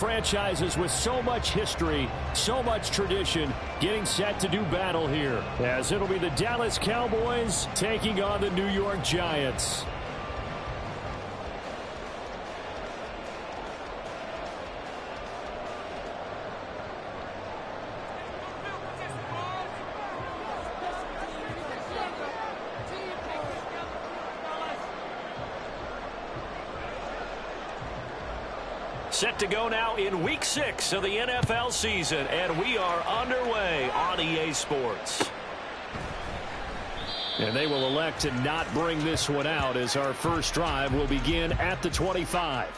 Franchises with so much history, so much tradition, getting set to do battle here, as it'll be the Dallas Cowboys taking on the New York Giants. Set to go now in Week 6 of the NFL season, and we are underway on EA Sports. And they will elect to not bring this one out as our first drive will begin at the 25.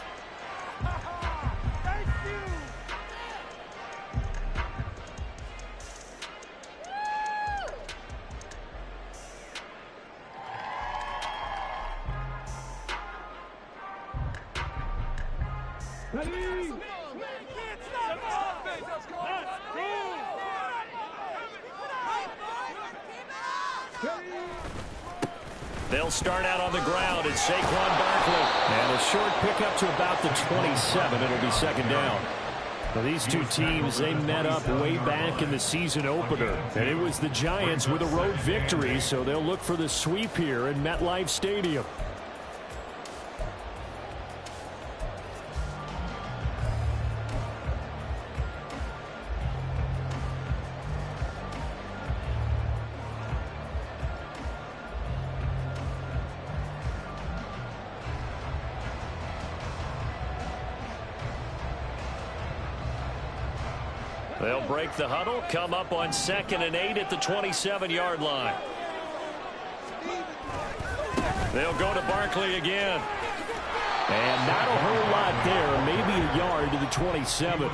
They'll start out on the ground. It's Saquon Barkley. And a short pickup to about the 27. It'll be second down. Now, these two teams, they met up way back in the season opener. And it was the Giants with a road victory, so they'll look for the sweep here in MetLife Stadium. They'll break the huddle, come up on 2nd and 8 at the 27-yard line. They'll go to Barkley again. And not a whole lot there, maybe a yard to the 27.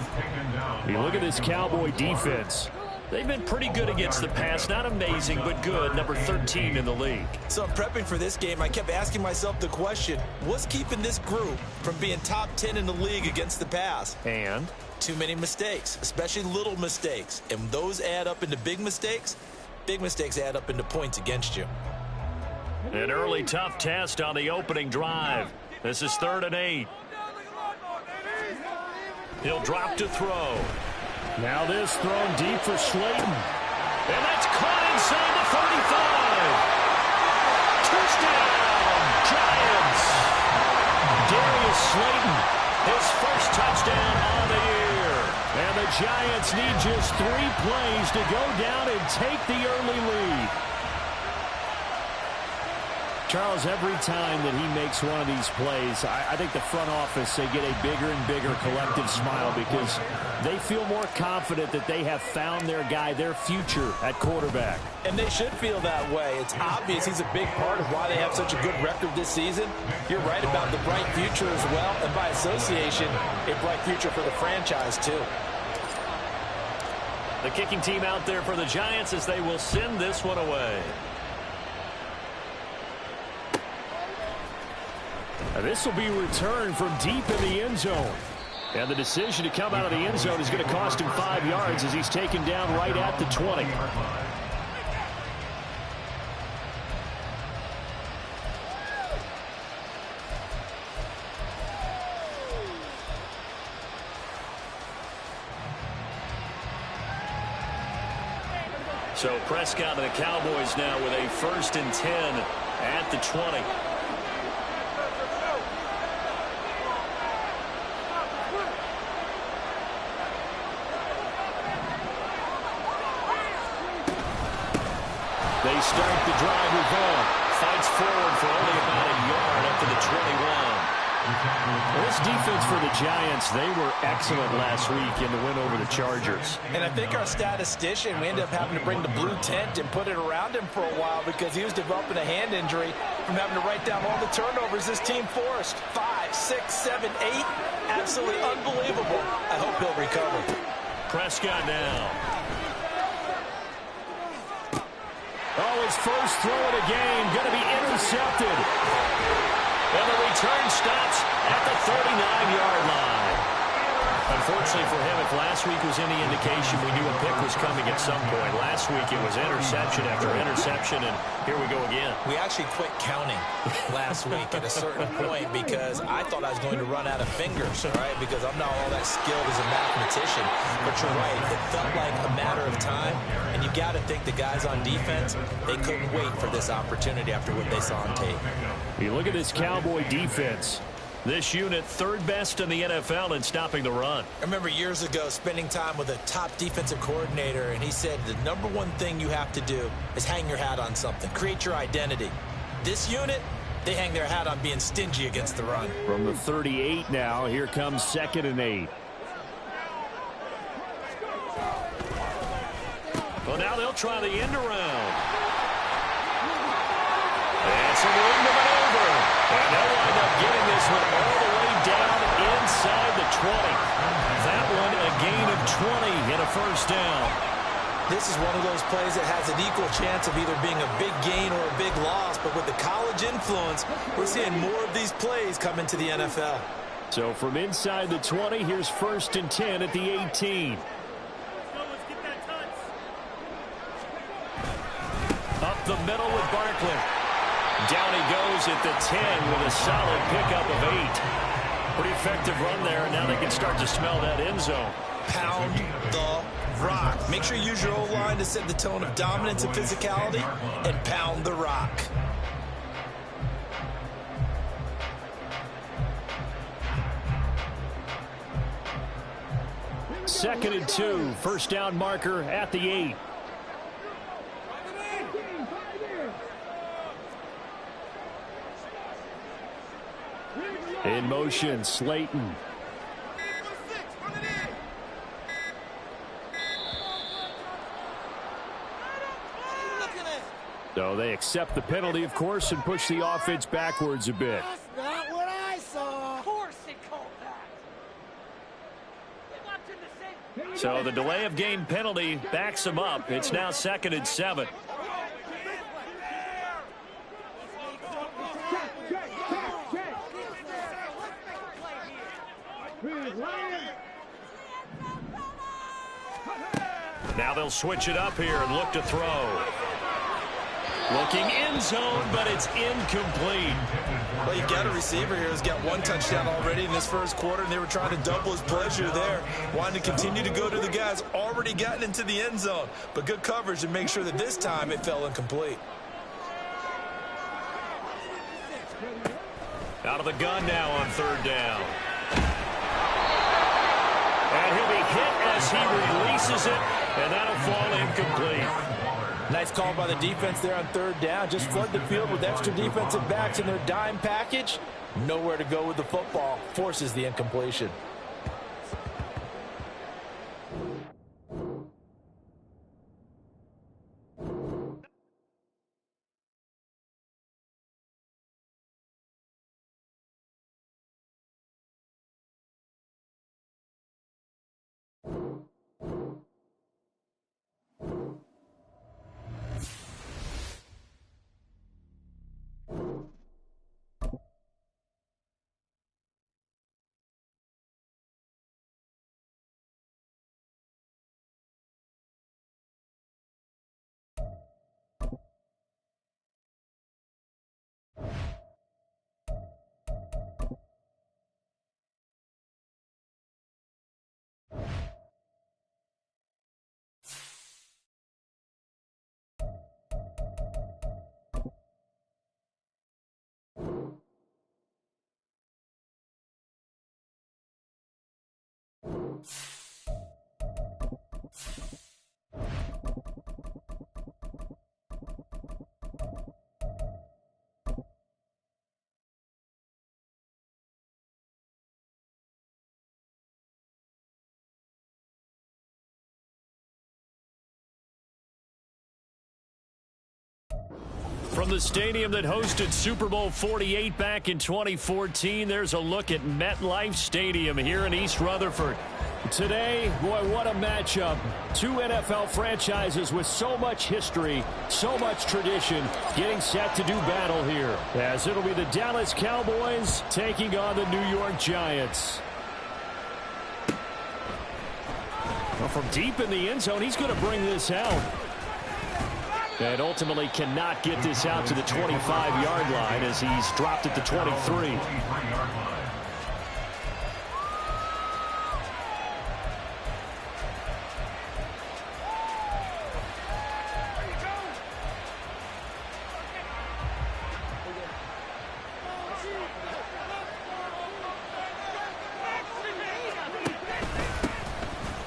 You look at this Cowboy defense. They've been pretty good against the pass. Not amazing, but good. Number 13 in the league. So prepping for this game, I kept asking myself the question, what's keeping this group from being top 10 in the league against the pass? And? Too many mistakes, especially little mistakes. And those add up into big mistakes add up into points against you. An early tough test on the opening drive. This is 3rd and 8. He'll drop to throw. Now this thrown deep for Slayton. And that's caught inside the 35. Touchdown, Giants. Darius Slayton, his first touchdown on the year. And the Giants need just 3 plays to go down and take the early lead. Charles, every time that he makes one of these plays, I think the front office, they get a bigger and bigger collective smile because they feel more confident that they have found their guy, their future at quarterback. And they should feel that way. It's obvious he's a big part of why they have such a good record this season. You're right about the bright future as well, and by association, a bright future for the franchise too. The kicking team out there for the Giants as they will send this one away. This will be returned from deep in the end zone. And the decision to come out of the end zone is going to cost him 5 yards as he's taken down right at the 20. So Prescott and the Cowboys now with a 1st and 10 at the 20. They start the drive with Vaughn. Fights forward for only about a yard up to the 21. This defense for the Giants, they were excellent last week in the win over the Chargers. And I think our statistician, we ended up having to bring the blue tent and put it around him for a while because he was developing a hand injury from having to write down all the turnovers this team forced. 5, 6, 7, 8. Absolutely unbelievable. I hope he'll recover. Prescott now. Oh, his first throw of the game going to be intercepted. And the return stops at the 39-yard line. Unfortunately for him, if last week was any indication, we knew a pick was coming at some point. Last week it was interception after interception, and here we go again. We actually quit counting last week at a certain point because I thought I was going to run out of fingers, all right, because I'm not all that skilled as a mathematician. But you're right, it felt like a matter of time, and you got to think the guys on defense, they couldn't wait for this opportunity after what they saw on tape. You look at this Cowboy defense. This unit, third best in the NFL in stopping the run. I remember years ago spending time with a top defensive coordinator, and he said the number one thing you have to do is hang your hat on something. Create your identity. This unit, they hang their hat on being stingy against the run. From the 38 now, here comes 2nd and 8. Well, now they'll try the end around. That's a room to maneuver. And they'll wind up getting this one all the way down inside the 20. That one a gain of 20 and a first down. This is one of those plays that has an equal chance of either being a big gain or a big loss. But with the college influence, we're seeing more of these plays come into the NFL. So from inside the 20, here's 1st and 10 at the 18. Up the middle with Barkley. Down he goes at the 10 with a solid pickup of 8. Pretty effective run there, and now they can start to smell that end zone. Pound the rock. Make sure you use your O-line to set the tone of dominance and physicality, and pound the rock. Second and 2, first down marker at the 8. In motion, Slayton. So they accept the penalty, of course, and push the offense backwards a bit. That's not what I saw. Of course they called that. So the delay of game penalty backs them up. It's now 2nd and 7. Now they'll switch it up here and look to throw. Looking end zone, but it's incomplete. Well, you got a receiver here who's got one touchdown already in this first quarter, and they were trying to double his pleasure there. Wanting to continue to go to the guys already gotten into the end zone. But good coverage to make sure that this time it fell incomplete. Out of the gun now on 3rd down. And he'll be hit as he releases it, and that'll fall incomplete. Nice call by the defense there on 3rd down. Just flood the field with extra defensive backs in their dime package. Nowhere to go with the football. Forces the incompletion. From the stadium that hosted Super Bowl 48 back in 2014, there's a look at MetLife Stadium here in East Rutherford. Today, boy, what a matchup. Two NFL franchises with so much history, so much tradition, getting set to do battle here, as it'll be the Dallas Cowboys taking on the New York Giants. From deep in the end zone, he's going to bring this out. And ultimately cannot get this out to the 25-yard line as he's dropped at the 23.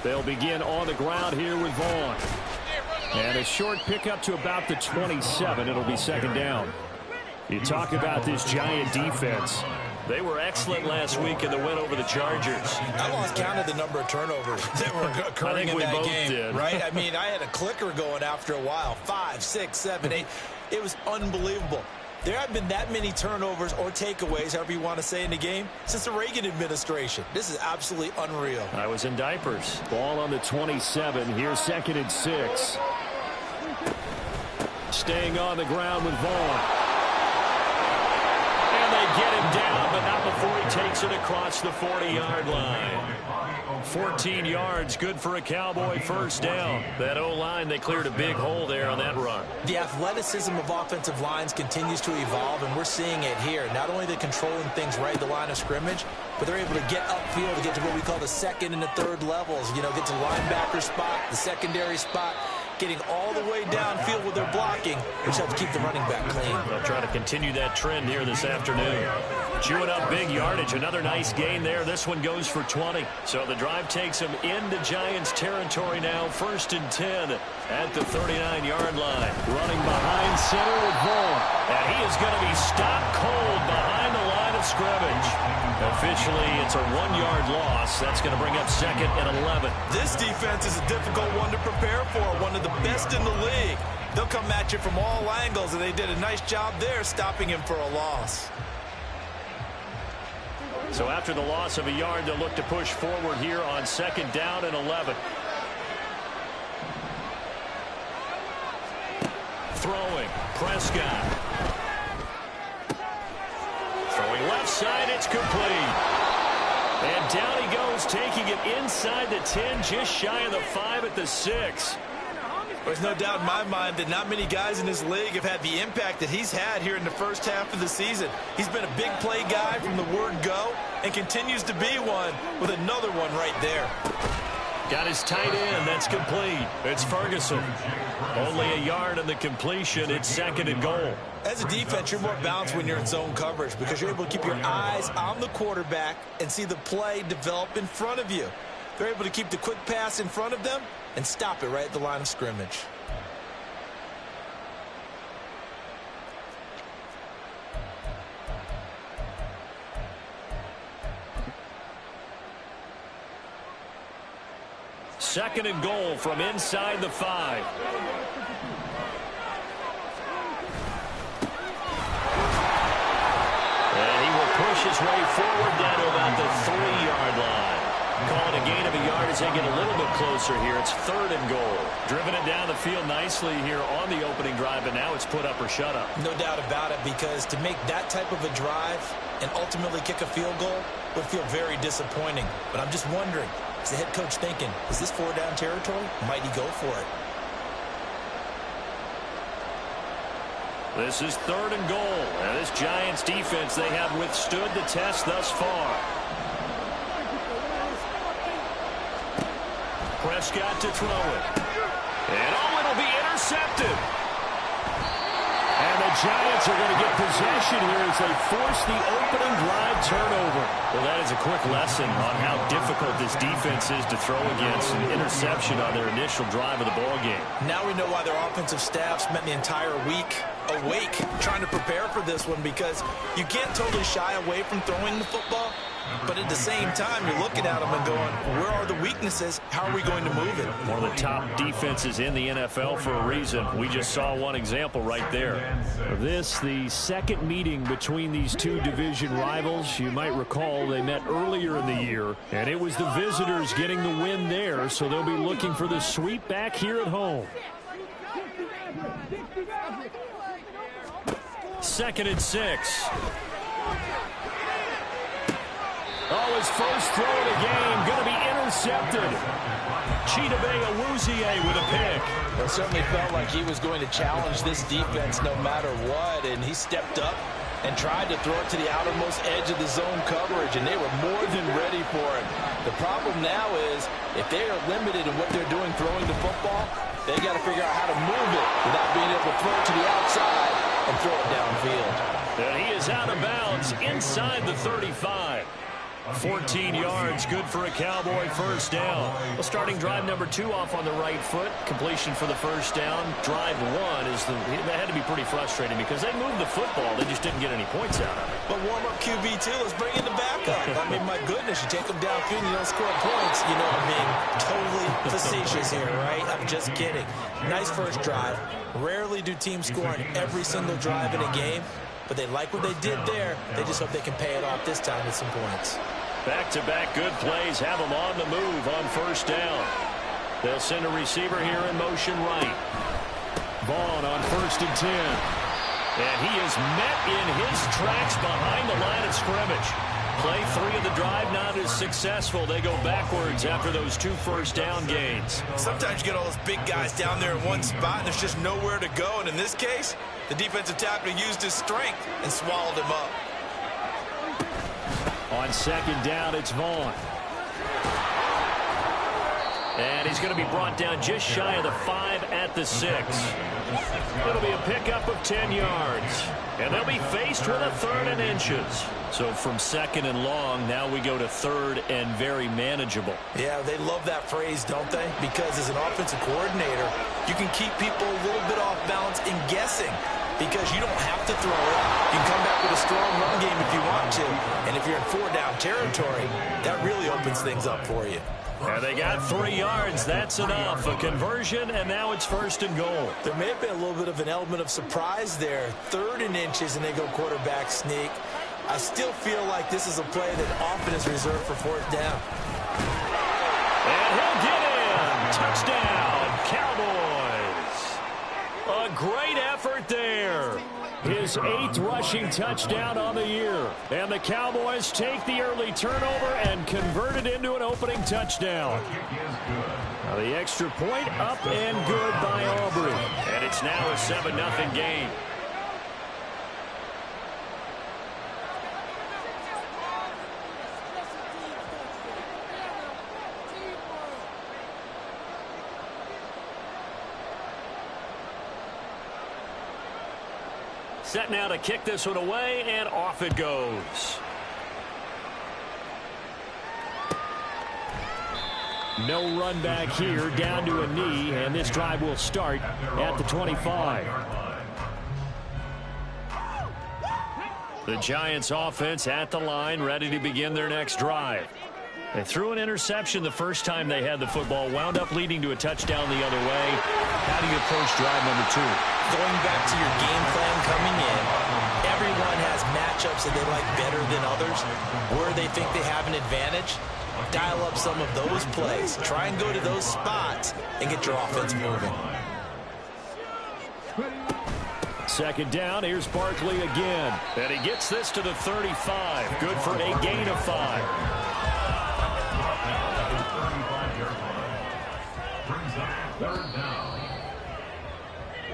They'll begin on the ground here with Vaughn. And a short pickup to about the 27. It'll be second down. You talk about this Giant defense. They were excellent last week in the win over the Chargers. I lost count of the number of turnovers that were occurring in that game. Did. Right? I mean, I had a clicker going after a while. 5, 6, 7, 8. It was unbelievable. There haven't been that many turnovers or takeaways, however you want to say, in the game since the Reagan administration. This is absolutely unreal. I was in diapers. Ball on the 27. Here's 2nd and 6. Staying on the ground with Vaughn. And they get him down, but not before he takes it across the 40-yard line. 14 yards, good for a Cowboy first down. That O-line, they cleared a big hole there on that run. The athleticism of offensive lines continues to evolve, and we're seeing it here. Not only are they controlling things right at the line of scrimmage, but they're able to get upfield to get to what we call the second and the third levels. You know, get to linebacker spot, the secondary spot, getting all the way downfield with their blocking, which helps keep the running back clean. They'll try to continue that trend here this afternoon. Chewing up big yardage. Another nice gain there. This one goes for 20. So the drive takes them into Giants territory now. 1st and 10 at the 39-yard line. Running behind center with Vaughn. And he is going to be stopped cold behind the line of scrimmage. Officially, it's a 1-yard loss. That's going to bring up 2nd and 11. This defense is a difficult one to prepare for. One of the best in the league. They'll come at you from all angles, and they did a nice job there stopping him for a loss. So after the loss of a yard, they'll look to push forward here on 2nd down and 11. Throwing, Prescott. Throwing left side, it's complete. And down he goes, taking it inside the 10, just shy of the 5 at the 6. There's no doubt in my mind that not many guys in this league have had the impact that he's had here in the first half of the season. He's been a big play guy from the word go and continues to be one with another one right there. Got his tight end. That's complete. It's Ferguson. Only a yard on the completion. It's 2nd and goal. As a defense, you're more balanced when you're in zone coverage because you're able to keep your eyes on the quarterback and see the play develop in front of you. They're able to keep the quick pass in front of them and stop it right at the line of scrimmage. Second and goal from inside the 5. And he will push his way forward down to about the 3-yard line. Calling a gain of a yard as they get a little bit closer here. It's 3rd and goal. Driven it down the field nicely here on the opening drive, and now it's put up or shut up. No doubt about it, because to make that type of a drive and ultimately kick a field goal would feel very disappointing. But I'm just wondering, is the head coach thinking, is this 4-down territory? Might he go for it? This is 3rd and goal. And this Giants defense, they have withstood the test thus far. Prescott to throw it. And it'll be intercepted. And the Giants are going to get possession here as they force the opening drive turnover. Well, that is a quick lesson on how difficult this defense is to throw against. An interception on their initial drive of the ballgame. Now we know why their offensive staff spent the entire week awake trying to prepare for this one, because you can't totally shy away from throwing the football. But at the same time, you're looking at them and going, where are the weaknesses? How are we going to move it? One of the top defenses in the NFL for a reason. We just saw one example right there. This, the second meeting between these two division rivals. You might recall they met earlier in the year, and it was the visitors getting the win there, so they'll be looking for the sweep back here at home. 2nd and 6. Oh, his first throw of the game going to be intercepted. Chidobe Awuzie with a pick. It certainly felt like he was going to challenge this defense no matter what, and he stepped up and tried to throw it to the outermost edge of the zone coverage, and they were more than ready for it. The problem now is if they are limited in what they're doing throwing the football, they got to figure out how to move it without being able to throw it to the outside and throw it downfield. And he is out of bounds inside the 35. 14 yards, good for a Cowboy first down. Well, starting drive number 2 off on the right foot. Completion for the first down. Drive 1 is that had to be pretty frustrating because they moved the football. They just didn't get any points out of it. But warm-up QB2, let's bring in the backup. I mean, my goodness, you take them downfield and you don't score points. You know I'm being totally facetious here, right? I'm just kidding. Nice first drive. Rarely do teams score on every single drive in a game. But they like what they did there. They just hope they can pay it off this time with some points. Back-to-back good plays have them on the move on first down. They'll send a receiver here in motion right. Vaughn on 1st and 10. And he is met in his tracks behind the line of scrimmage. Play 3 of the drive not as successful. They go backwards after those 2 first-down gains. Sometimes you get all those big guys down there in one spot, and there's just nowhere to go. And in this case, the defensive tackle used his strength and swallowed him up. On 2nd down, it's Vaughn. And he's going to be brought down just shy of the 5 at the 6. It'll be a pickup of 10 yards. And they'll be faced with a 3rd and inches. So from 2nd and long, now we go to 3rd and very manageable. Yeah, they love that phrase, don't they? Because as an offensive coordinator, you can keep people a little bit off balance in guessing. Because you don't have to throw it. You can come back with a strong run game if you want to. And if you're in 4-down territory, that really opens things up for you. And they got 3 yards. That's enough. A conversion, and now it's 1st and goal. There may have been a little bit of an element of surprise there. 3rd and inches, and they go quarterback sneak. I still feel like this is a play that often is reserved for 4th down. And he'll get in. Touchdown, Cowboys. A great effort there. His 8th rushing touchdown on the year. And the Cowboys take the early turnover and convert it into an opening touchdown. Now the extra point up and good by Aubrey. And it's now a 7-0 game. Set now to kick this one away, and off it goes. No run back here, down to a knee, and this drive will start at the 25. The Giants offense at the line, ready to begin their next drive. They threw an interception the first time they had the football, wound up leading to a touchdown the other way. How do you approach drive number 2? Going back to your game plan coming in, everyone has matchups that they like better than others, where they think they have an advantage. Dial up some of those plays. Try and go to those spots and get your offense moving. 2nd down, here's Barkley again. And he gets this to the 35. Good for a gain of 5.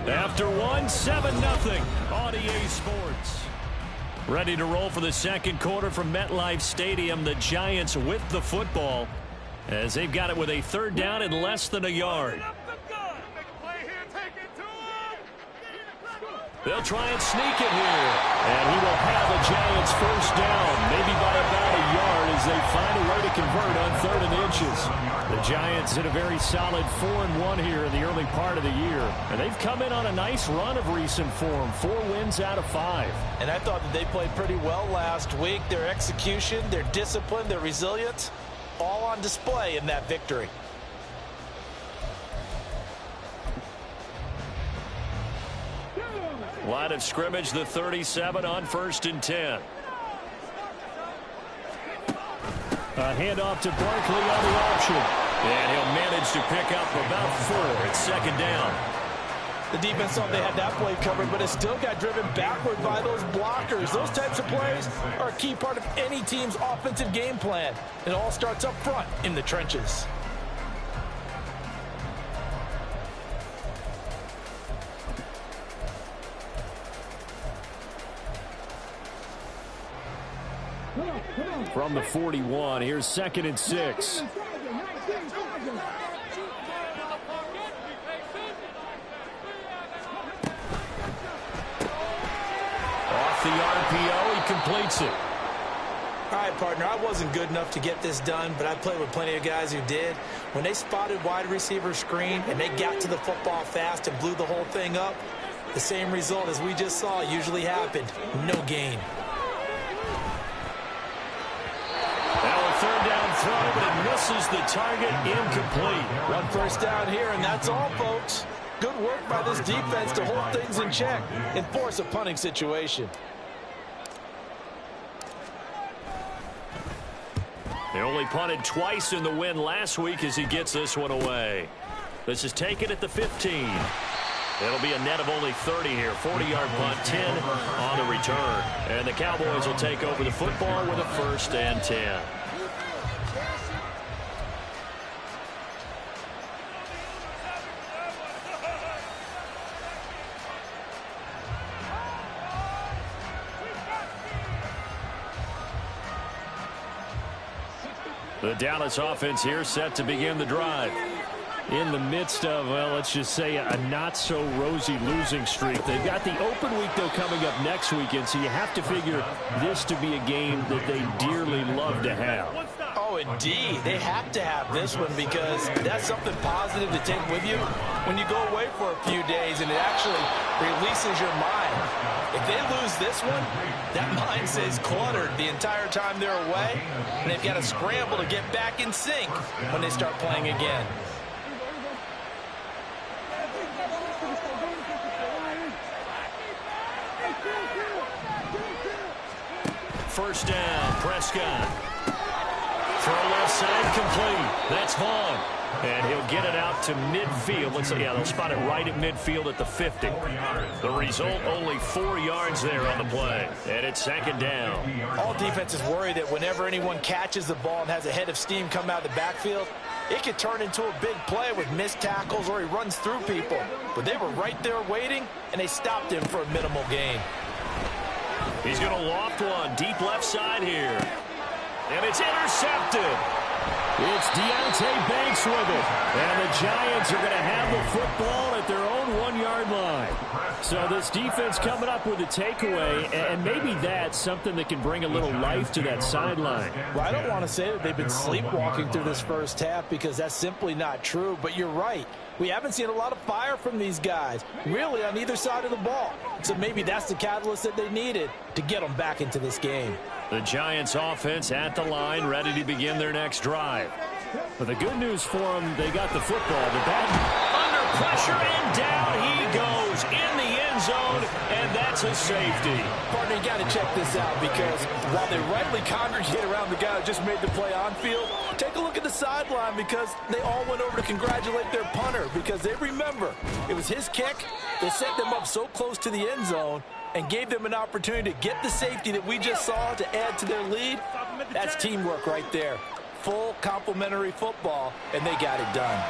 After 1, 7-0 on EA Sports. Ready to roll for the 2nd quarter from MetLife Stadium. The Giants with the football as they've got it with a 3rd down and less than a yard. They'll try and sneak it here. And he will have the Giants first down, maybe by about a yard as they find a way to convert on 3rd and inches. The Giants in a very solid 4-1 here in the early part of the year. And they've come in on a nice run of recent form, 4 wins out of 5. And I thought that they played pretty well last week. Their execution, their discipline, their resilience, all on display in that victory. Line of scrimmage, the 37 on 1st and 10. A handoff to Barkley on the option. And he'll manage to pick up about 4. It's 2nd down. The defense thought they had that play covered, but it still got driven backward by those blockers. Those types of plays are a key part of any team's offensive game plan. It all starts up front in the trenches. From the 41, here's 2nd and 6. Off the RPO, he completes it. All right, partner, I wasn't good enough to get this done, but I played with plenty of guys who did. When they spotted wide receiver screen and they got to the football fast and blew the whole thing up, the same result as we just saw usually happened. No gain. Third down throw, but it misses the target, incomplete. 1 first down here, and that's all, folks. Good work by this defense to hold things in check and force a punting situation. They only punted twice in the win last week as he gets this one away. This is taken at the 15. It'll be a net of only 30 here. 40-yard punt, 10 on the return. And the Cowboys will take over the football with a 1st and 10. The Dallas offense here set to begin the drive. In the midst of, well, let's just say a not-so-rosy losing streak. They've got the open week, though, coming up next weekend, so you have to figure this to be a game that they dearly love to have. Oh, indeed. They have to have this one because that's something positive to take with you when you go away for a few days and it actually releases your mind. If they lose this one, that mind stays cluttered the entire time they're away, and they've got to scramble to get back in sync when they start playing again. First down, Prescott. Throw left side, complete. That's Vaughn. And he'll get it out to midfield. Looks like, yeah, they'll spot it right at midfield at the 50. The result, only 4 yards there on the play. And it's 2nd down. All defenses worry that whenever anyone catches the ball and has a head of steam come out of the backfield, it could turn into a big play with missed tackles or he runs through people. But they were right there waiting, and they stopped him for a minimal gain. He's going to loft one deep left side here. And it's intercepted. It's Deontay Banks with it. And the Giants are going to have the football at their own 1-yard line. So this defense coming up with a takeaway, and maybe that's something that can bring a little life to that sideline. Well, I don't want to say that they've been sleepwalking through this first half because that's simply not true, but you're right. We haven't seen a lot of fire from these guys, really, on either side of the ball. So maybe that's the catalyst that they needed to get them back into this game. The Giants offense at the line, ready to begin their next drive. But the good news for them, they got the football. The bad under pressure, and down he goes in the end zone, and that's a safety. Partner, you got to check this out because while they rightly congregate around the guy who just made the play on field, take a look at the sideline because they all went over to congratulate their punter because they remember it was his kick that set them up so close to the end zone and gave them an opportunity to get the safety that we just saw to add to their lead. That's teamwork right there. Full complementary football, and they got it done.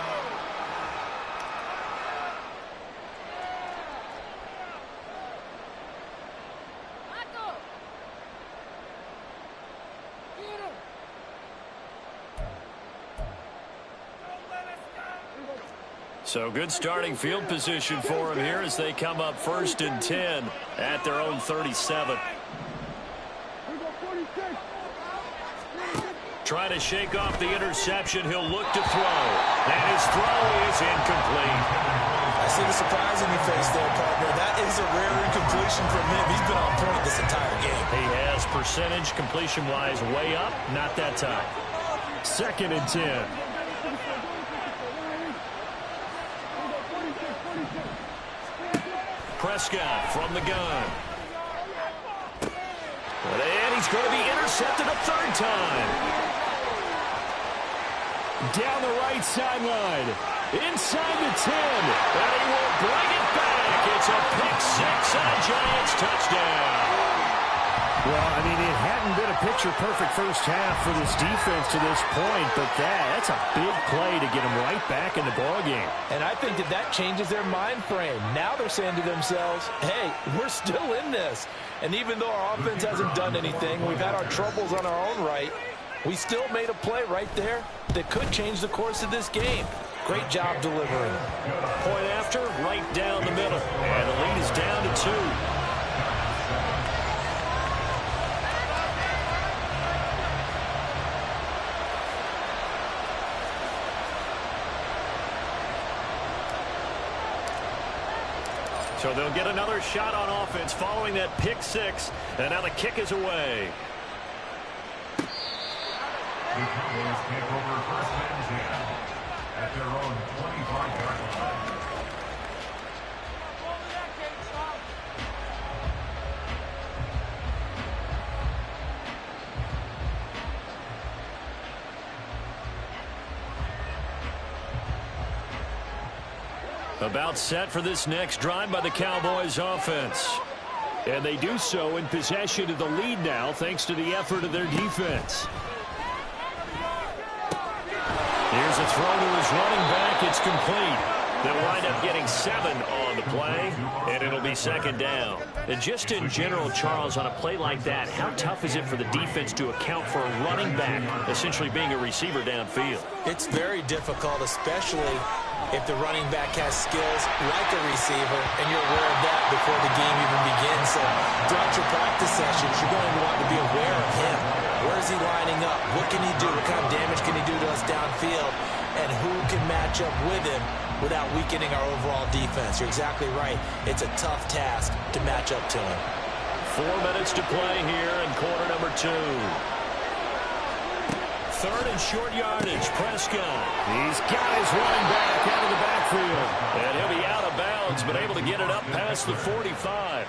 So good starting field position for them here as they come up 1st and 10 at their own 37. Trying to shake off the interception. He'll look to throw. And his throw is incomplete. I see the surprise in your face there, partner. That is a rare incompletion from him. He's been on point this entire game. He has percentage completion-wise way up. Not that time. 2nd and 10. Prescott from the gun. And he's going to be intercepted a 3rd time. Down the right sideline. Inside the 10. And he will bring it back. It's a pick six and a Giants touchdown. Well, I mean, it hadn't been a picture-perfect first half for this defense to this point, but that's a big play to get them right back in the ballgame. And I think that changes their mind frame. Now they're saying to themselves, hey, we're still in this. And even though our offense hasn't done anything, we've had our troubles on our own right, we still made a play right there that could change the course of this game. Great job delivering. Point after, right down the middle. And the lead is down to 2. So they'll get another shot on offense following that pick six. And now the kick is away. The Cowboys take over first and 10 at their own 25-yard line. About set for this next drive by the Cowboys offense. And they do so in possession of the lead now thanks to the effort of their defense. Here's a throw to his running back. It's complete. They'll wind up getting 7 on the play, and it'll be second down. And just in general, Charles, on a play like that, how tough is it for the defense to account for a running back essentially being a receiver downfield? It's very difficult, especially if the running back has skills like a receiver, and you're aware of that before the game even begins. So throughout your practice sessions, you're going to want to be aware of him. Where is he lining up? What can he do? What kind of damage can he do to us downfield? And who can match up with him without weakening our overall defense? You're exactly right. It's a tough task to match up to him. 4 minutes to play here in quarter number 2. Third and short yardage. Prescott. He's got his running back out of the backfield. And he'll be out of bounds, but able to get it up past the 45.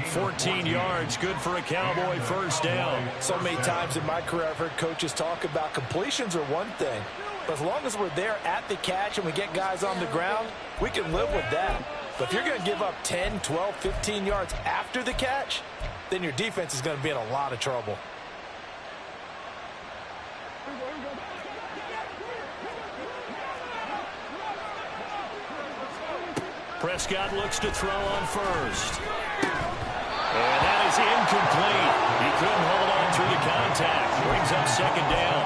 14 yards, good for a Cowboy first down. So many times in my career, I've heard coaches talk about completions are one thing. But as long as we're there at the catch and we get guys on the ground, we can live with that. But if you're going to give up 10, 12, 15 yards after the catch, then your defense is going to be in a lot of trouble. Prescott looks to throw on first. And that is incomplete. He couldn't hold on through the contact. Brings up second down.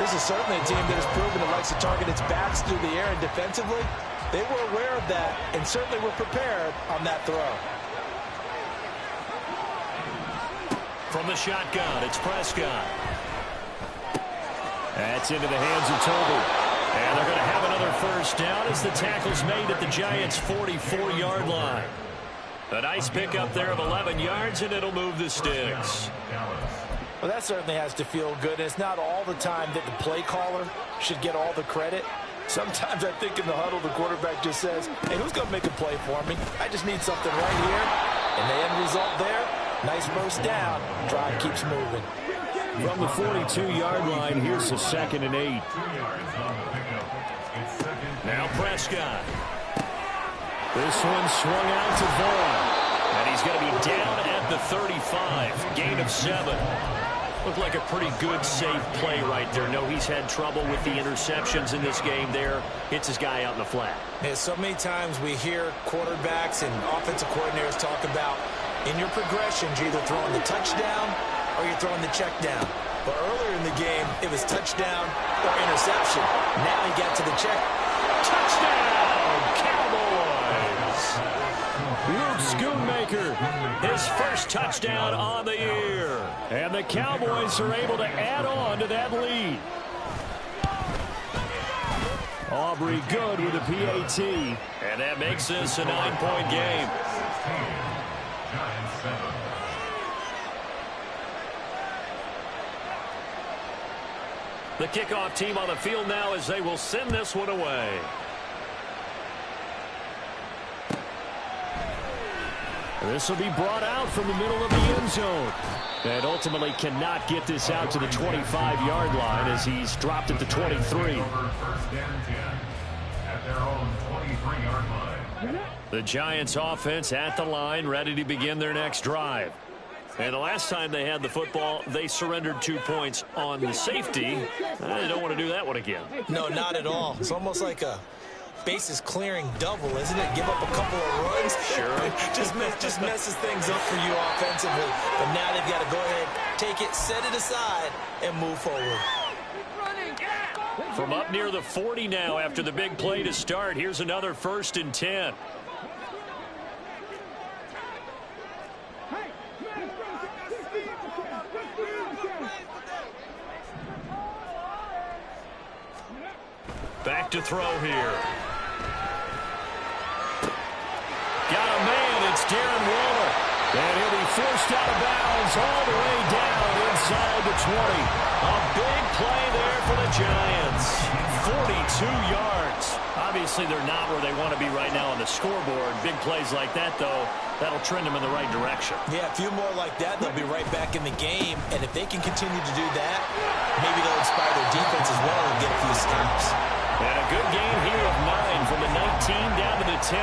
This is certainly a team that has proven it likes to target its backs through the air, and defensively, they were aware of that and certainly were prepared on that throw. From the shotgun, it's Prescott. That's into the hands of Toby. And they're going to have another first down as the tackle's made at the Giants' 44-yard line. A nice pickup there of 11 yards, and it'll move the sticks. Well, that certainly has to feel good. It's not all the time that the play caller should get all the credit. Sometimes I think in the huddle, the quarterback just says, hey, who's going to make a play for me? I just need something right here. And the end result there, nice first down. Drive keeps moving. From the 42-yard line, here's a 2nd and 8. Now Prescott. This one swung out to Vaughn. And he's going to be down at the 35. Gain of 7. Looked like a pretty good, safe play right there. No, he's had trouble with the interceptions in this game there. Hits his guy out in the flat. Yeah, so many times we hear quarterbacks and offensive coordinators talk about in your progressions, you're either throwing the touchdown or you're throwing the check down. But earlier in the game, it was touchdown or interception. Now he got to the check. Touchdown, Cowboys! Luke Schoonmaker, his first touchdown on the year. And the Cowboys are able to add on to that lead. Aubrey good with a PAT. And that makes this a 9-point game. The kickoff team on the field now as they will send this one away. This will be brought out from the middle of the end zone. And ultimately cannot get this out to the 25-yard line as he's dropped at the 23. First and 10 at their own 23-yard line. The Giants offense at the line, ready to begin their next drive. And the last time they had the football, they surrendered 2 points on the safety. They don't want to do that one again. No, not at all. It's almost like a bases clearing double, isn't it? Give up a couple of runs. Sure. just messes things up for you offensively. But now they've got to go ahead, take it, set it aside, and move forward. From up near the 40 now after the big play to start, here's another 1st and 10. Back to throw here. Got a man, it's Darren Waller. And he'll be forced out of bounds all the way down inside the 20. A big play there for the Giants. 42 yards. Obviously, they're not where they want to be right now on the scoreboard. Big plays like that, though, that'll trend them in the right direction. Yeah, a few more like that, they'll be right back in the game. And if they can continue to do that, maybe they'll inspire their defense as well and get a few stops. And a good gain here of 9 from the 19 down to the 10.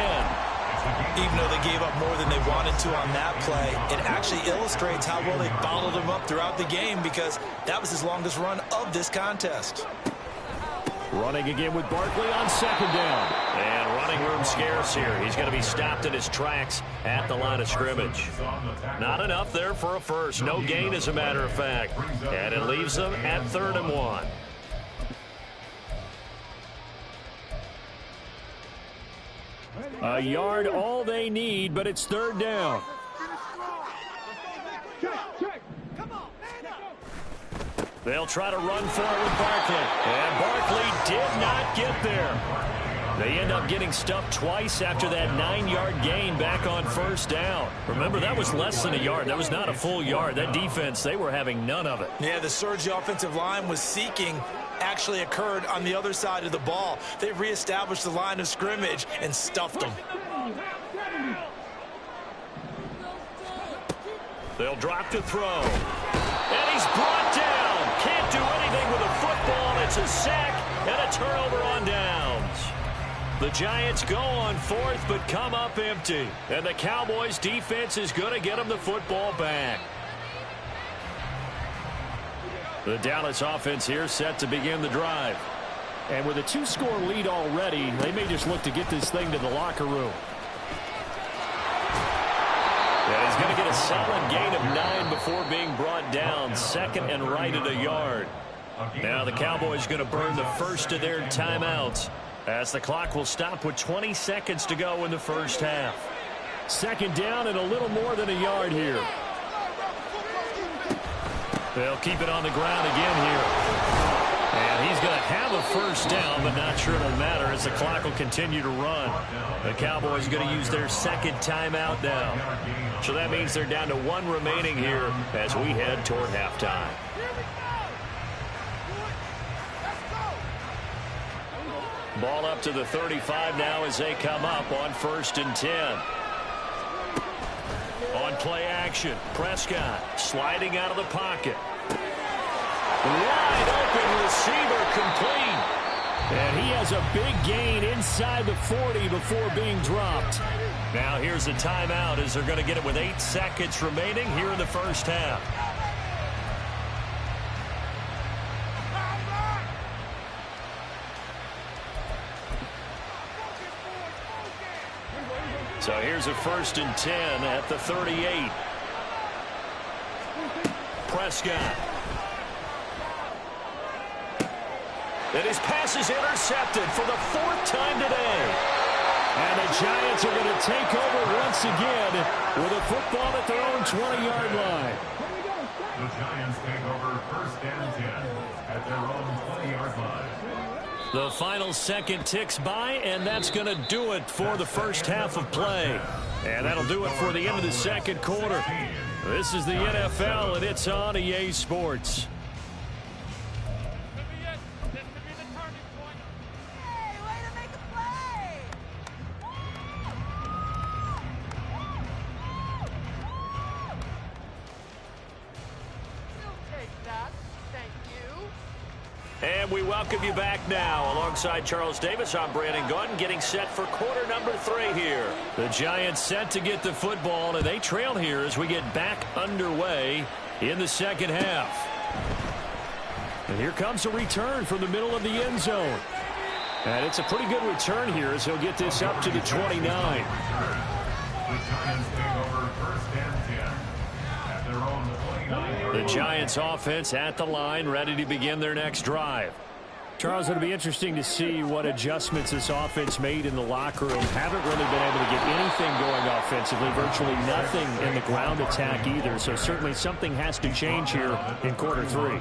Even though they gave up more than they wanted to on that play, it actually illustrates how well they followed him up throughout the game because that was his longest run of this contest. Running again with Barkley on 2nd down. And running room scarce here. He's going to be stopped in his tracks at the line of scrimmage. Not enough there for a first. No gain, as a matter of fact. And it leaves them at 3rd and 1. A yard all they need, but it's 3rd down. They'll try to run for it with Barkley. And Barkley did not get there. They end up getting stuffed twice after that 9-yard gain back on 1st down. Remember, that was less than a yard. That was not a full yard. That defense, they were having none of it. Yeah, the surge the offensive line was seeking actually occurred on the other side of the ball. They reestablished the line of scrimmage and stuffed them. They'll drop to throw. And he's brought down. Can't do anything with a football. It's a sack and a turnover on downs. The Giants go on 4th but come up empty. And the Cowboys defense is going to get them the football back. The Dallas offense here set to begin the drive. And with a 2-score lead already, they may just look to get this thing to the locker room. And he's going to get a solid gain of 9 before being brought down. 2nd and right at a yard. Now the Cowboys going to burn the first of their timeouts as the clock will stop with 20 seconds to go in the first half. 2nd down and a little more than a yard here. They'll keep it on the ground again here. And he's going to have a 1st down, but not sure it'll matter as the clock will continue to run. The Cowboys are going to use their 2nd timeout now. So that means they're down to 1 remaining here as we head toward halftime. Ball up to the 35 now as they come up on 1st and 10. On play action, Prescott sliding out of the pocket. Wide open receiver complete. And he has a big gain inside the 40 before being dropped. Now here's a timeout as they're going to get it with 8 seconds remaining here in the first half. So here's a 1st and 10 at the 38. Prescott. And his pass is intercepted for the 4th time today. And the Giants are going to take over once again with a football at their own 20-yard line. The Giants take over 1st and 10 at their own 20-yard line. The final second ticks by, and that's going to do it for the first half of play. And that'll do it for the end of the 2nd quarter. This is the NFL, and it's on EA Sports. And we welcome you back now. Alongside Charles Davis, I'm Brandon Gaudin, getting set for quarter number 3 here. The Giants set to get the football, and they trail here as we get back underway in the second half. And here comes a return from the middle of the end zone. And it's a pretty good return here as he'll get this up to the 29. The Giants take over first and 10 at their own 29. The Giants offense at the line, ready to begin their next drive. Charles, it'll be interesting to see what adjustments this offense made in the locker room. Haven't really been able to get anything going offensively, virtually nothing in the ground attack either. So certainly something has to change here in quarter 3.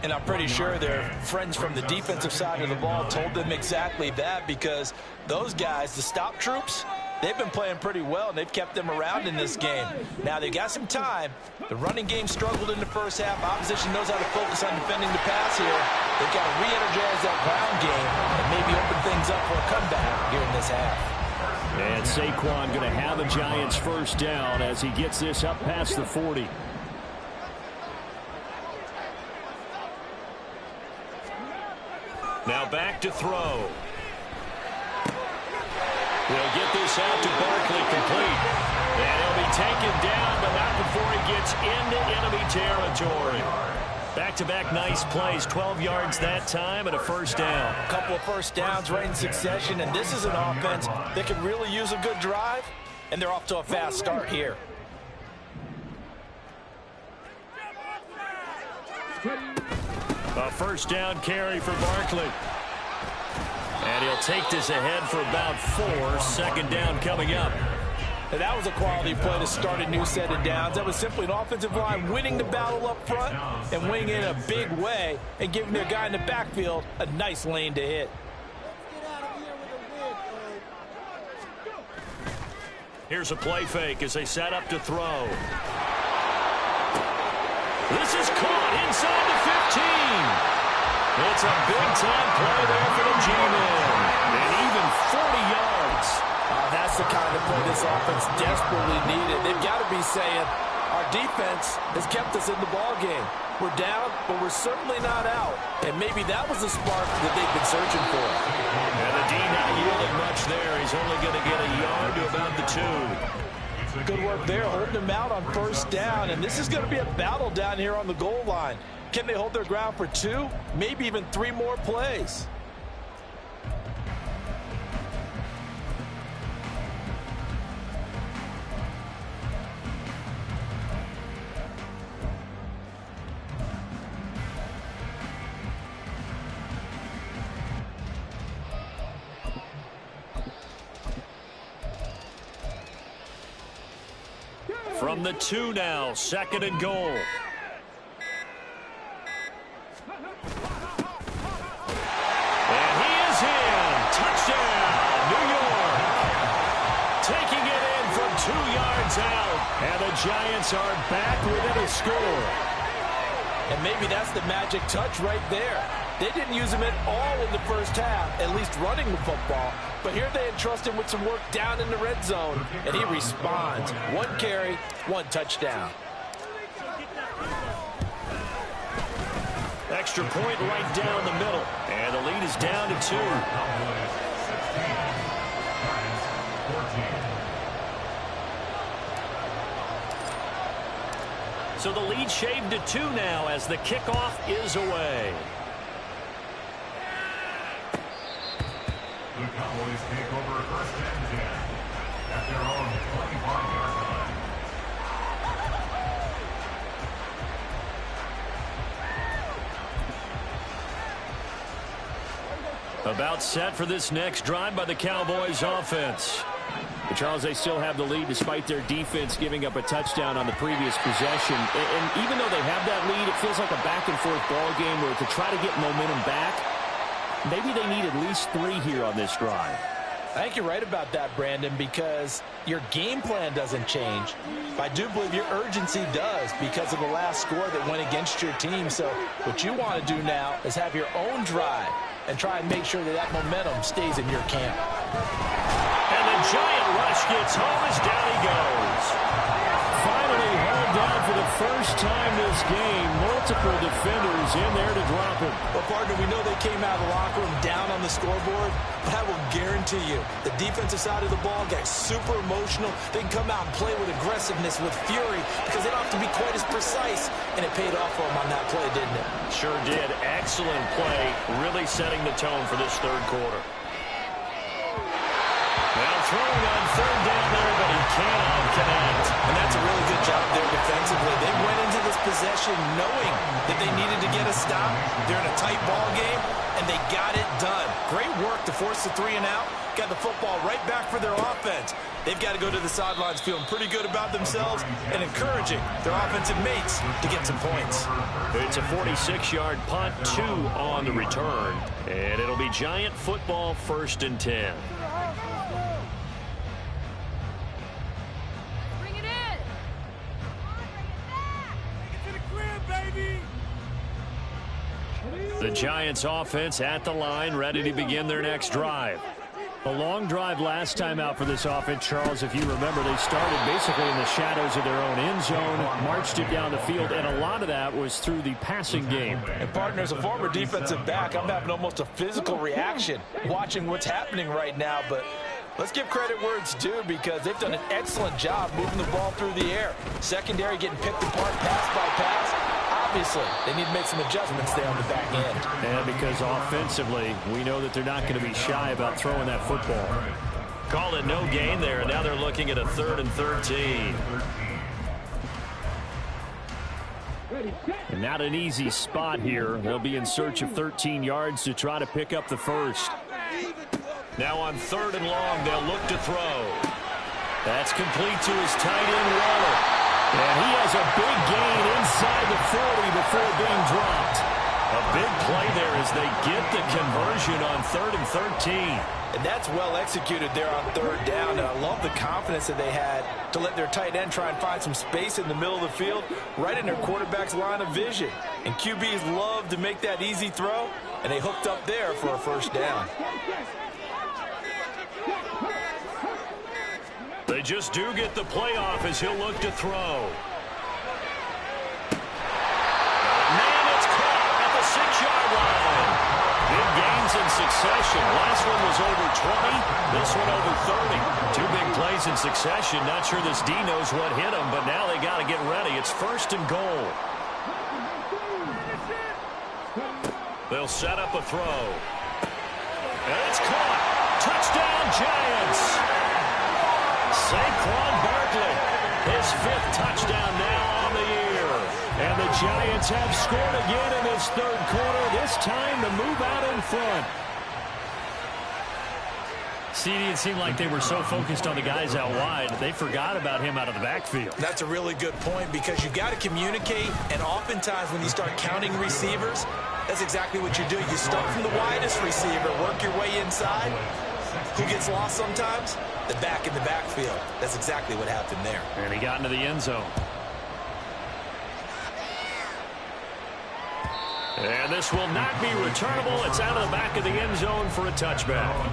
And I'm pretty sure their friends from the defensive side of the ball told them exactly that, because those guys, the stop troops, they've been playing pretty well, and they've kept them around in this game. Now, they got some time. The running game struggled in the first half. Opposition knows how to focus on defending the pass here. They've got to re-energize that ground game and maybe open things up for a comeback here in this half. And Saquon going to have a Giants first down as he gets this up past the 40. Now back to throw. He'll get this out to Barkley, complete. And he'll be taken down, but not before he gets into enemy territory. Back-to-back nice plays, 12 yards that time and a first down. A couple of first downs right in succession, and this is an offense that could really use a good drive, and they're off to a fast start here. A first down carry for Barkley. And he'll take this ahead for about 4. Second down coming up. And that was a quality play to start a new set of downs. That was simply an offensive line winning the battle up front and winning in a big way and giving their guy in the backfield a nice lane to hit. Here's a play fake as they set up to throw. This is caught inside the 15. It's a big-time play there for the G-Men. And even 40 yards. That's the kind of play this offense desperately needed. They've got to be saying, our defense has kept us in the ballgame. We're down, but we're certainly not out. And maybe that was the spark that they've been searching for. And the D not yielding much there. He's only going to get a yard to about the 2. Good work there, holding them out on first down. And this is going to be a battle down here on the goal line. Can they hold their ground for 2, maybe even 3 more plays? From the 2 now, second and goal. And the Giants are back within a score. And maybe that's the magic touch right there. They didn't use him at all in the first half, at least running the football. But here they entrust him with some work down in the red zone, and he responds. 1 carry, 1 touchdown. Extra point right down the middle. And the lead is down to 2. So the lead shaved to 2 now as the kickoff is away. The Cowboys take over first and 10 at their own 25-yard line. About set for this next drive by the Cowboys offense. But Charles, they still have the lead despite their defense giving up a touchdown on the previous possession. And even though they have that lead, it feels like a back-and-forth ball game where to try to get momentum back, maybe they need at least 3 here on this drive. I think you're right about that, Brandon, because your game plan doesn't change. I do believe your urgency does because of the last score that went against your team. So what you want to do now is have your own drive and try and make sure that that momentum stays in your camp. And the giant rush gets home as down he goes. finally hauled down for the first time this game. Multiple defenders in there to drop him. Well, partner, we know they came out of the locker room down on the scoreboard, but I will guarantee you the defensive side of the ball got super emotional. They can come out and play with aggressiveness, with fury, because they don't have to be quite as precise, and it paid off for them on that play, didn't it? Sure did. Excellent play, really setting the tone for this third quarter. Now throwing on third down there, but he cannot connect. And that's a really good job there defensively. They went into this possession knowing that they needed to get a stop. They're in a tight ball game, and they got it done. Great work to force the 3 and out. Got the football right back for their offense. They've got to go to the sidelines feeling pretty good about themselves and encouraging their offensive mates to get some points. It's a 46-yard punt, 2 on the return. And it'll be Giant football, 1st and 10. The Giants offense at the line, ready to begin their next drive. A long drive last time out for this offense, Charles. If you remember, they started basically in the shadows of their own end zone, marched it down the field, and a lot of that was through the passing game. And, partner, as a former defensive back, I'm having almost a physical reaction watching what's happening right now, but let's give credit where it's due because they've done an excellent job moving the ball through the air. Secondary getting picked apart pass by pass. Obviously, they need to make some adjustments there on the back end. And because offensively, we know that they're not going to be shy about throwing that football. Call it no gain there, and now they're looking at a 3rd and 13. And not an easy spot here. They'll be in search of 13 yards to try to pick up the first. Now on 3rd and long, they'll look to throw. That's complete to his tight end, Waller. And he has a big gain inside the 40 before being dropped. A big play there as they get the conversion on 3rd and 13. And that's well executed there on 3rd down. And I love the confidence that they had to let their tight end try and find some space in the middle of the field, right in their quarterback's line of vision. And QBs love to make that easy throw, and they hooked up there for a 1st down. They just do get the playoff as he'll look to throw. Man, it's caught at the 6-yard line. Big gains in succession. Last one was over 20. This one over 30. 2 big plays in succession. Not sure this D knows what hit him, but now they got to get ready. It's 1st and goal. They'll set up a throw. And it's caught. Touchdown, Giants. Saquon Barkley, his 5th touchdown now on the year. And the Giants have scored again in this 3rd quarter, this time to move out in front. CD, it seemed like they were so focused on the guys out wide, they forgot about him out of the backfield. That's a really good point because you've got to communicate, and oftentimes when you start counting receivers, that's exactly what you do. You start from the widest receiver, work your way inside. Who gets lost sometimes? The back in the backfield. That's exactly what happened there. And he got into the end zone. And this will not be returnable. It's out of the back of the end zone for a touchback.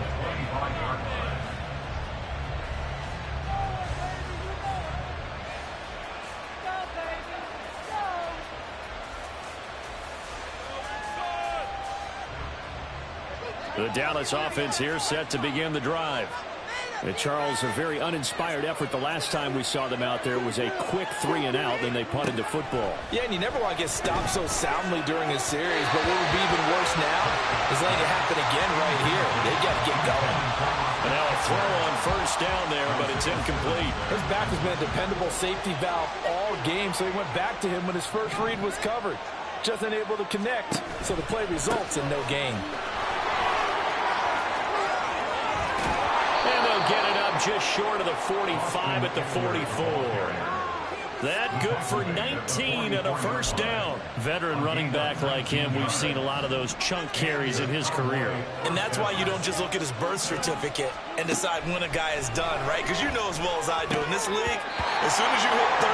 The Dallas offense here set to begin the drive. And Charles, a very uninspired effort the last time we saw them out there was a quick 3 and out, then they punted the football. Yeah, and you never want to get stopped so soundly during a series, but what would be even worse now is letting it happen again right here. They got to get going. And now a throw on 1st down there, but it's incomplete. His back has been a dependable safety valve all game, so he went back to him when his first read was covered. Just unable to connect, so the play results in no gain. Get it up just short of the 45 at the 44. That good for 19 and a 1st down. Veteran running back like him, we've seen a lot of those chunk carries in his career. And that's why you don't just look at his birth certificate and decide when a guy is done, right? Because you know as well as I do, in this league, as soon as you hit 30,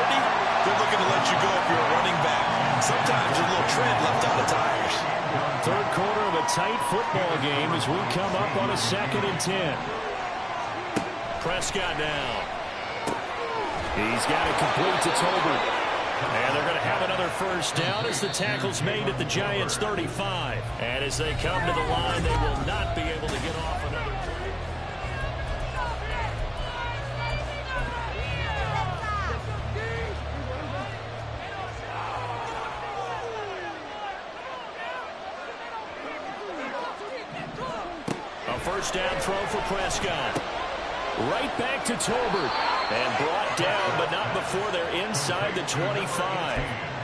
they're looking to let you go if you're a running back. Sometimes there's a little tread left on the tires. 3rd quarter of a tight football game as we come up on a 2nd and 10. Prescott down. He's got it complete to Tolbert. And they're going to have another first down as the tackle's made at the Giants' 35. And as they come to the line, they will not be able to get off another play. A first down throw for Prescott. Right back to Tolbert. And brought down, but not before they're inside the 25.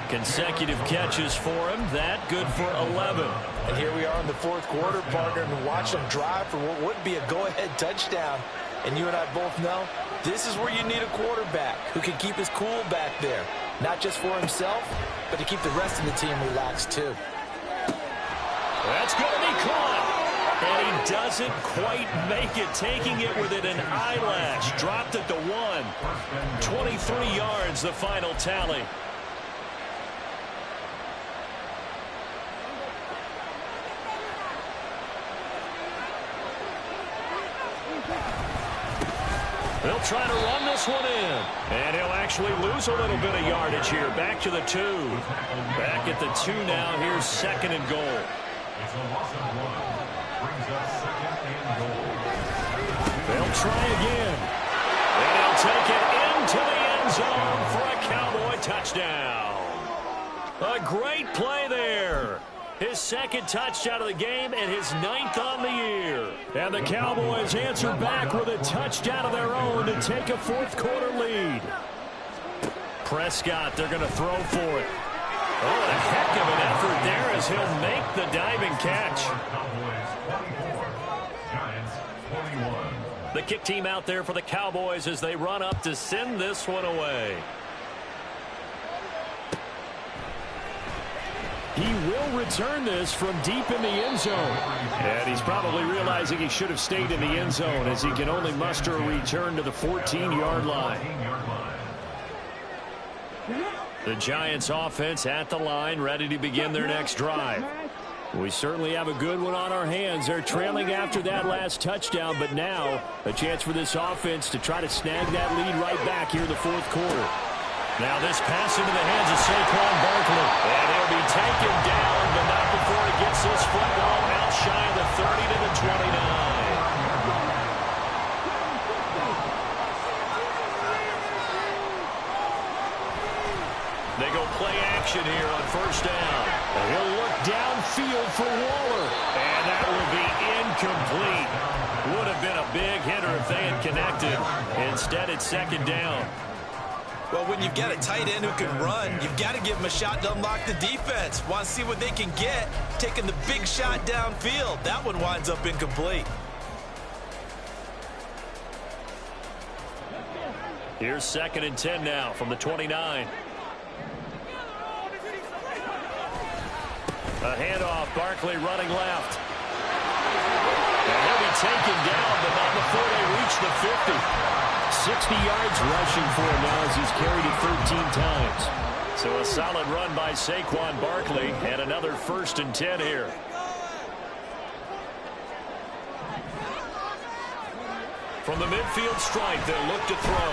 Consecutive catches for him. That good for 11. And here we are in the fourth quarter, partner, and watch them drive for what would be a go-ahead touchdown. And you and I both know this is where you need a quarterback who can keep his cool back there. Not just for himself, but to keep the rest of the team relaxed, too. That's going to be caught. And he doesn't quite make it, taking it within an eyelash. Dropped it to 1. 23 yards, the final tally. They'll try to run this one in. And he'll actually lose a little bit of yardage here. Back to the 2. Back at the 2 now. Here's second and goal. It's a loss of 1. Brings up second and goal. They'll try again. And he'll take it into the end zone for a Cowboy touchdown. A great play there. His second touchdown of the game and his 9th on the year. And the Cowboys answer back with a touchdown of their own to take a fourth quarter lead. Prescott, they're going to throw for it. Oh, a heck of an effort there as he'll make the diving catch. The kick team out there for the Cowboys as they run up to send this one away. He will return this from deep in the end zone. And he's probably realizing he should have stayed in the end zone as he can only muster a return to the 14-yard line. The Giants offense at the line, ready to begin their next drive. We certainly have a good one on our hands. They're trailing after that last touchdown, but now a chance for this offense to try to snag that lead right back here in the fourth quarter. Now this pass into the hands of Saquon Barkley. And he'll be taken down, but not before he gets this football out shy of the 30 to the 29. They go play action here on first down. And he'll look downfield for Waller. And that will be incomplete. Would have been a big hitter if they had connected. Instead, it's second down. Well, when you've got a tight end who can run, you've got to give him a shot to unlock the defense. Want to see what they can get, taking the big shot downfield. That one winds up incomplete. Here's second and 10 now from the 29. A handoff, Barkley running left. And he'll be taken down, but not before they reach the 50. 60 yards rushing for him now as he's carried it 13 times. So a solid run by Saquon Barkley and another first and 10 here. From the midfield stripe, they'll look to throw.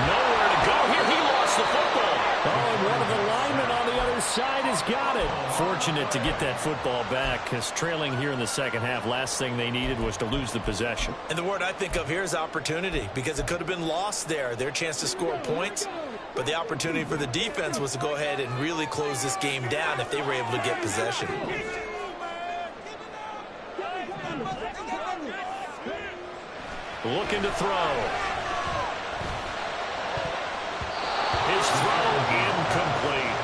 Nowhere to go here. He lost the football. Oh, and one of the linemen on the other side has got it. Fortunate to get that football back, because trailing here in the second half, last thing they needed was to lose the possession. And the word I think of here is opportunity, because it could have been lost there. Their chance to score points, but the opportunity for the defense was to go ahead and really close this game down if they were able to get possession. Looking to throw. His throw incomplete.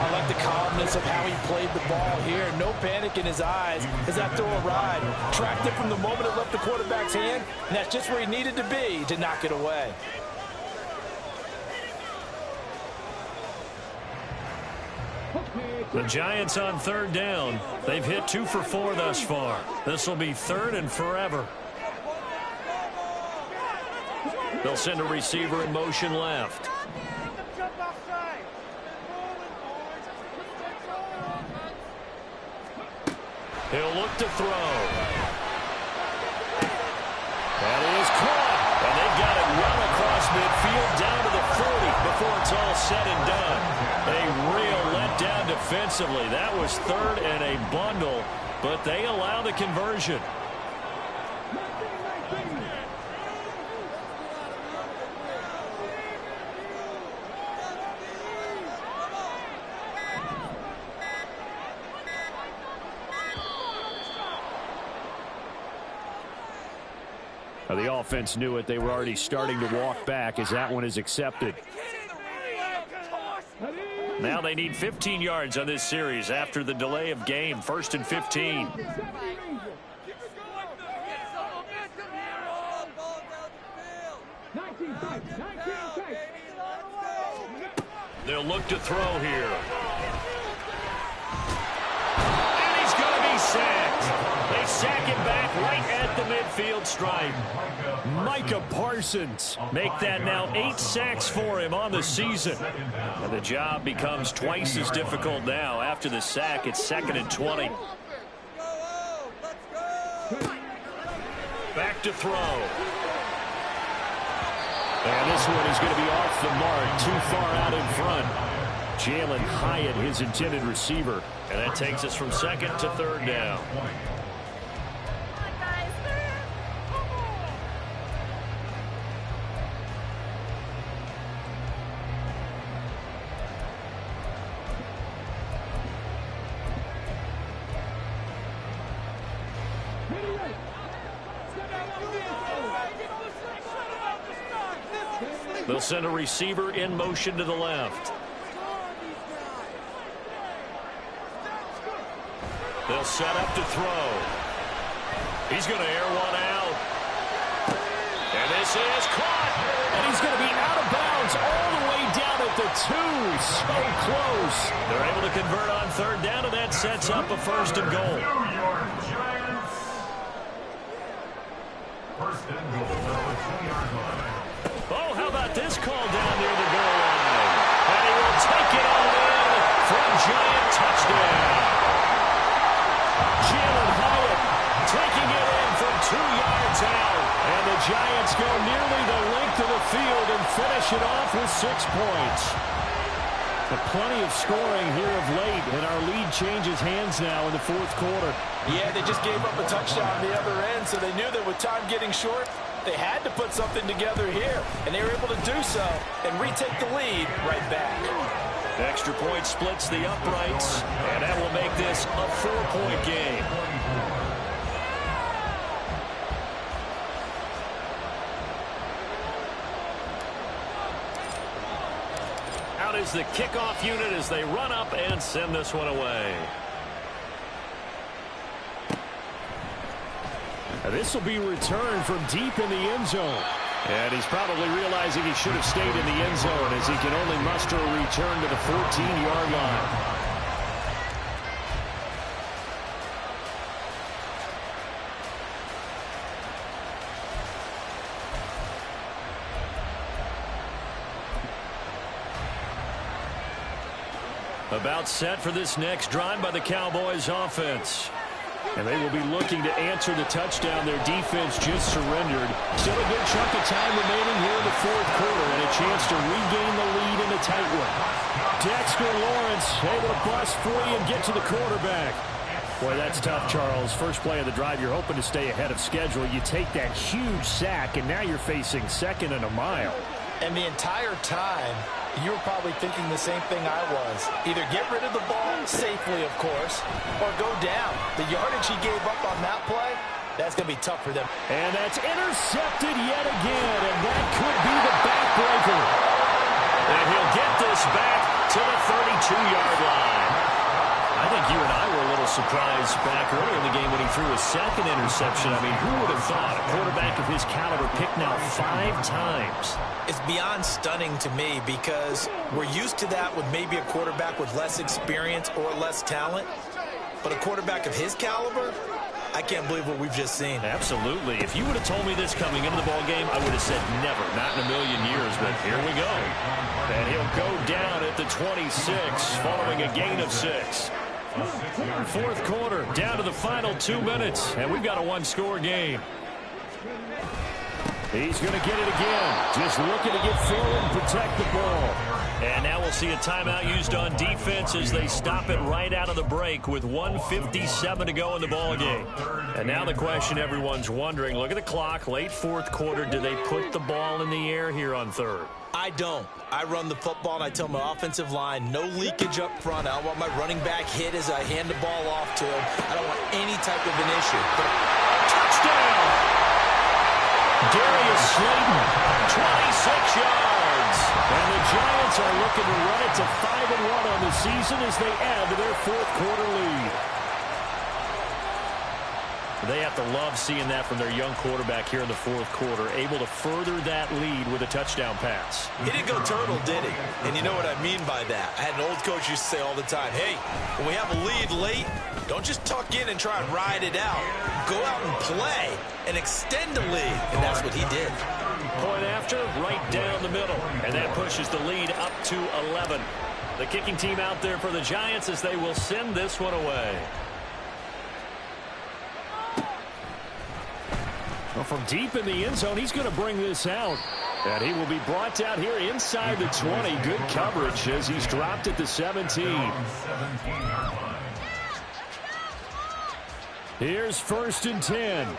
I like the calmness of how he played the ball here. No panic in his eyes as that throw arrived. Tracked it from the moment it left the quarterback's hand, and that's just where he needed to be to knock it away. The Giants on third down. They've hit 2 for 4 thus far. This will be third and forever. They'll send a receiver in motion left. He'll look to throw. That is caught. And they've got it well across midfield. defensively. That was third and a bundle, but they allow the conversion. The offense knew it. They were already starting to walk back as that one is accepted. Now they need 15 yards on this series after the delay of game. 1st and 15. They'll look to throw here. And he's going to be sacked. They sack him back right at the midfield stripe. Micah Parsons make that now 8 sacks for him on the season. And the job becomes twice as difficult now. After the sack, it's 2nd and 20. Back to throw. And this one is going to be off the mark, too far out in front. Jalen Hyatt, his intended receiver. And that takes us from 2nd to 3rd down. They'll send a receiver in motion to the left. They'll set up to throw. He's going to air one out. And this is caught. And he's going to be out of bounds all the way down at the 2. So close. They're able to convert on 3rd down, and that sets up a 1st and goal. New York Giants. 1st and goal from the 2-yard line. Oh, how about this call down near the goal line? And he will take it all in from Giant touchdown. Jalen Hyatt taking it in from 2 yards out. And the Giants go nearly the length of the field and finish it off with 6 points. But plenty of scoring here of late, and our lead changes hands now in the 4th quarter. Yeah, they just gave up a touchdown on the other end, so they knew that with time getting short, they had to put something together here, and they were able to do so and retake the lead right back. The extra point splits the uprights, and that will make this a 4-point game. Out is the kickoff unit as they run up and send this one away. This will be returned from deep in the end zone. And he's probably realizing he should have stayed in the end zone as he can only muster a return to the 14-yard line. About set for this next drive by the Cowboys offense. And they will be looking to answer the touchdown their defense just surrendered. Still a good chunk of time remaining here in the 4th quarter and a chance to regain the lead in a tight one. Dexter Lawrence able to bust free and get to the quarterback. Boy, that's tough, Charles. First play of the drive, you're hoping to stay ahead of schedule. You take that huge sack, and now you're facing 2nd and a mile. And the entire time, you were probably thinking the same thing I was. Either get rid of the ball safely, of course, or go down. The yardage he gave up on that play, that's going to be tough for them. And that's intercepted yet again, and that could be the backbreaker. And he'll get this back to the 32-yard line. I think you and I were a little surprised back early in the game when he threw his 2nd interception. I mean, who would have thought a quarterback of his caliber picked now 5 times? It's beyond stunning to me because we're used to that with maybe a quarterback with less experience or less talent. But a quarterback of his caliber, I can't believe what we've just seen. Absolutely. If you would have told me this coming into the ball game, I would have said never, not in a million years. But here we go. And he'll go down at the 26 following a gain of 6. 4th quarter, down to the final 2 minutes, and we've got a 1-score game. He's going to get it again. Just looking to get forward and protect the ball. And now we'll see a timeout used on defense as they stop it right out of the break with 1:57 to go in the ballgame. And now the question everyone's wondering, look at the clock, late fourth quarter, do they put the ball in the air here on third? I don't. I run the football, and I tell my offensive line, no leakage up front. I don't want my running back hit as I hand the ball off to him. I don't want any type of an issue. Touchdown! Darius Slayton, 26 yards. And the Giants are looking to run it to 5-1 on the season as they add to their fourth quarter lead. They have to love seeing that from their young quarterback here in the fourth quarter, able to further that lead with a touchdown pass. He didn't go turtle, did he? And you know what I mean by that. I had an old coach used to say all the time, hey, when we have a lead late, don't just tuck in and try and ride it out. Go out and play and extend the lead. And that's what he did. Point after, right down the middle. And that pushes the lead up to 11. The kicking team out there for the Giants as they will send this one away. Well, from deep in the end zone, he's going to bring this out. And he will be brought out here inside the 20. Good coverage as he's dropped at the 17. Here's 1st and 10.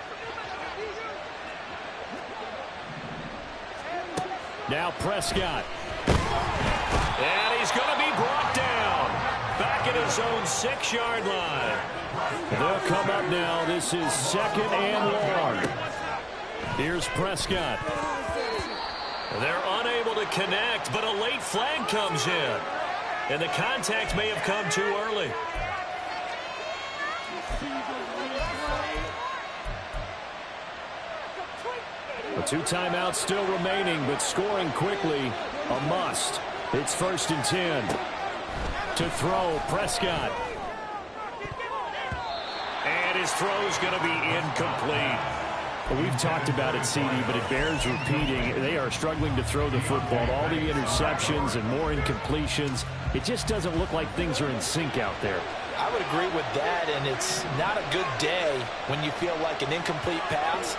Now Prescott. And he's going to be brought down. Back at his own 6-yard line. They'll come up now. This is 2nd and long. Here's Prescott. They're unable to connect, but a late flag comes in. And the contact may have come too early. The 2 timeouts still remaining, but scoring quickly, a must. It's 1st and 10. To throw, Prescott. And his throw's going to be incomplete. Well, we've talked about it, CD, but it bears repeating. They are struggling to throw the football. All the interceptions and more incompletions. It just doesn't look like things are in sync out there. I would agree with that, and it's not a good day when you feel like an incomplete pass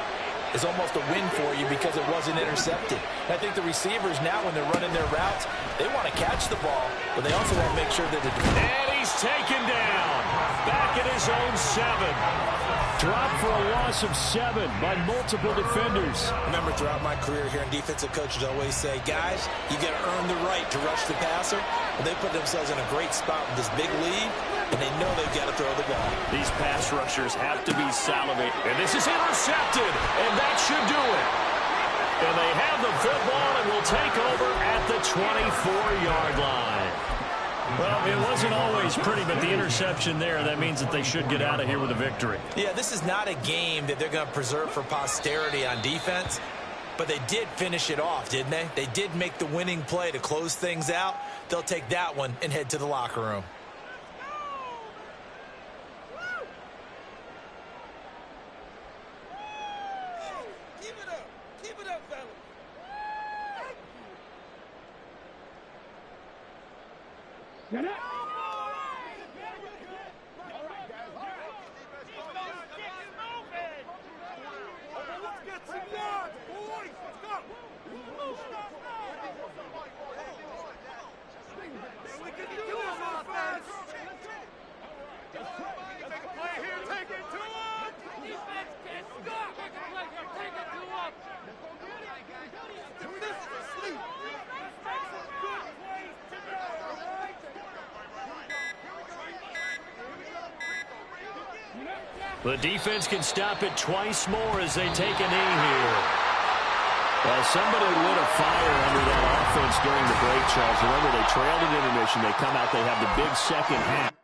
is almost a win for you because it wasn't intercepted. I think the receivers now, when they're running their routes, they want to catch the ball, but they also want to make sure that and he's taken down. Back at his own 7. Dropped for a loss of 7 by multiple defenders. Remember, throughout my career here in defensive coaches always say, guys, you got to earn the right to rush the passer. Well, they put themselves in a great spot with this big lead, and they know they've got to throw the ball. These pass rushers have to be salivating. And this is intercepted, and that should do it. And they have the football and will take over at the 24-yard line. Well, it wasn't always pretty, but the interception there, that means that they should get out of here with a victory. Yeah, this is not a game that they're going to preserve for posterity on defense, but they did finish it off, didn't they? They did make the winning play to close things out. They'll take that one and head to the locker room. Get it! The defense can stop it twice more as they take a knee here. Well, somebody lit a fire under that offense during the break, Charles. Remember, they trailed at intermission. They come out, they have the big second half.